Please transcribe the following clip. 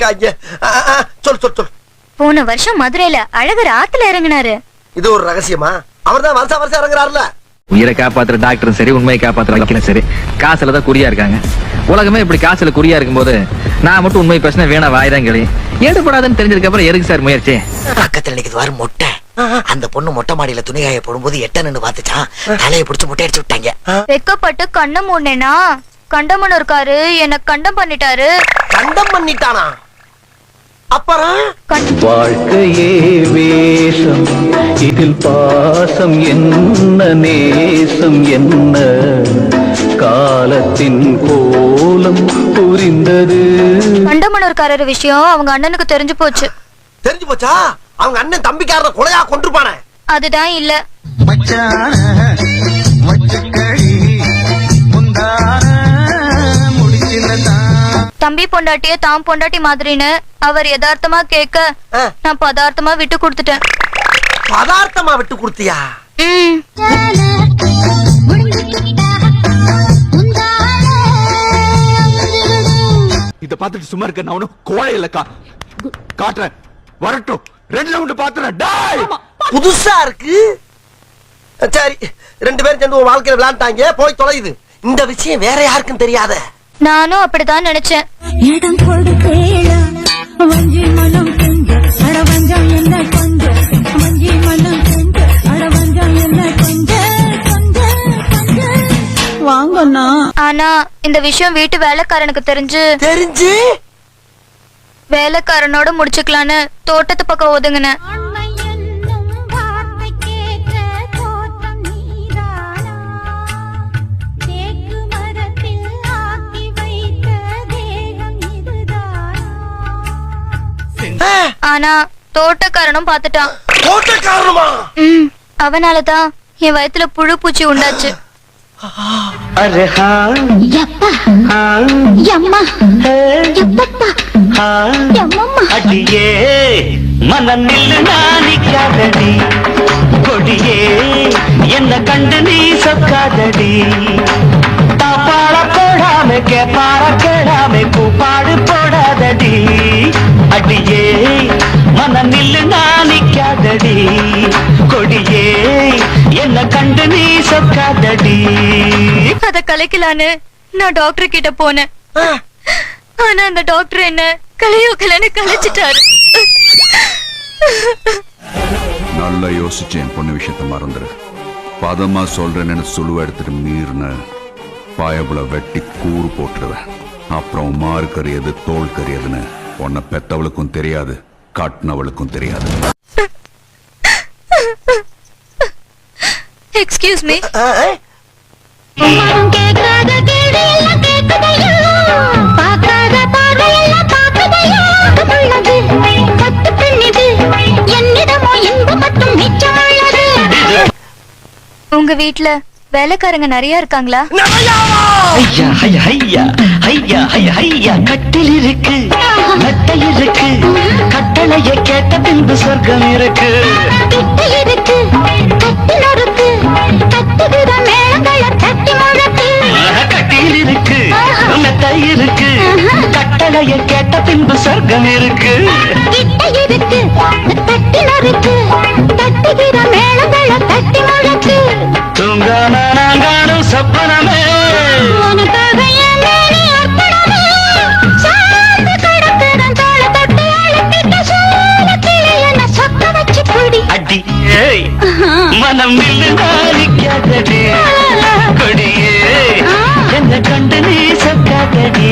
இருக்காங்க. சொல். போன வருஷம் மதுரையில அழகர் ஆத்துல இறங்கினாரு. இது ஒரு ரகசியமா? அவர்தான் வருஷம் இறங்குறாருல. உயிரை காப்பாத்துற டாக்டரும் சரி, உண்மையை காப்பாத்துற வக்கீலும் சரி, காசுல தான் குறியா இருக்காங்க. உலகமே இப்படி காசுல குறியா இருக்கும்போது நான் மட்டும் உண்மை பேசினா வேணா வாய்தான் கிளி ஏடுபடாதுன்னு தெரிஞ்சதுக்கு அப்புறம் எதுக்கு சார் முயற்சி? பக்கத்துல நிக்குது வாரு மொட்டை. அந்த பொண்ணு மொட்டை மாடியில துணிகாய போடும்போது எட்டன்னு பாத்துச்சான். தலையை பிடிச்சு முட்டை அடிச்சு விட்டாங்க. வெக்கப்பட்டு கண்ண மூடனேனா கண்டமன் இருக்காரு, என்ன கண்டம் பண்ணிட்டாரு. கண்டம் பண்ணிட்டானா? அப்புறம் வாழ்க்கையே வேஷம், இதில் பாசம் என்ன நேசம் என்ன, காலத்தின் கோலம் புரிந்தது. கண்டமனூர்காரர் விஷயம் அவங்க அண்ணனுக்கு தெரிஞ்சு போச்சு. தெரிஞ்சு போச்சா? அவங்க அண்ணன் தம்பிக்காரரை கொலையா கொன்றுப்பானே. அதுதான் இல்ல. தம்பி பொண்டாட்டிய தாம் பொண்டாட்டி மாதிரின்னு அவர் யதார்த்தமா கேட்க நான் பதார்த்தமா விட்டு கொடுத்துட்டேன். பதார்த்தமா விட்டு கொடுத்தியா? இத பாத்துட்டு சும்மா இருக்க நான் ஒன்னும் கோழை இல்லக்கா. காட்டுறேன், வரட்டும், 2 ரவுண்ட் பாத்துறேன். புதுசா இருக்கு. சரி, 2 பேரும் சேர்ந்து உன் வாழ்க்கையில விளையாண்டாங்க, போய் தொலையுது. இந்த விஷயம் வேற யாருக்கும் தெரியாத. நானும் அப்படிதான் நினைச்சேன். இடம் கொடுத்தேளா வஞ்சி மனம் கொஞ்சம் அடவஞ்சம் என்ன கொஞ்சம், வஞ்சி மனம் கொஞ்சம் அடவஞ்சம் என்ன கொஞ்சம் வாங்கண்ணா. ஆனா இந்த விஷயம் வீட்டு வேலைக்காரனுக்கு தெரிஞ்சு வேலைக்காரனோட முடிச்சுக்கலான்னு தோட்டத்து பக்கம் ஒதுங்கினேன். ஆனா தோட்டக்காரனும் பாத்துட்டான். தோட்டக்காரனுமா? அவனாலதான் என் வயித்துல புழு பூச்சி உண்டாச்சு. அடியே மனம் நில்லு நானிக்காதடி, கொடியே என்ன கண்டு நீ சொக்காதடி, தாப்பாட போடாம கேப்பாட கேடாம கூப்பாடு போடாதடி, அடியே மனம் நில்லு நானிக்காதடி, கொடியே என்ன கண்டு நீ சொக்காதடி. அத கலைக்கலான்னு நான் டாக்டர் கிட்ட போனேன். ஆனா அந்த டாக்டர் என்ன கலையோக்கலன்னு கலைச்சிட்டாரு. நல்லா யோசிச்சேன். பொண்ணு விஷயத்த மறந்துரு. பதமா சொல்றேன்னு சொல்லுவ எடுத்துட்டு மீறின பாயபுல வெட்டி கூறு போட்டுருவேன். அப்புறம் மாறு கறியது தோல் கறியதுன்னு உன்னை பெத்தவளுக்கும் தெரியாது, காட்டினவளுக்கும் தெரியாது. Excuse me. உங்க வீட்ல வேலைக்காரங்க நிறைய இருக்காங்களா? ஐயா ஐயா ஐயா ஐயா ஐயா ஐயா கட்டில் இருக்கு, மெத்தை இருக்கு, கட்டளைய கேட்ட பின்பு சொர்க்கம் இருக்கு. கட்டில் இருக்கு, மெத்தை இருக்கு, கட்டளைய கேட்ட பின்பு சொர்க்கம் இருக்கு. தூங்காம நாங்கானும் சொப்பனமே அடி மனம் நில்லு நாளிக்காதடி, கொடியே என்ன கண்டு நீ சொக்காதடி.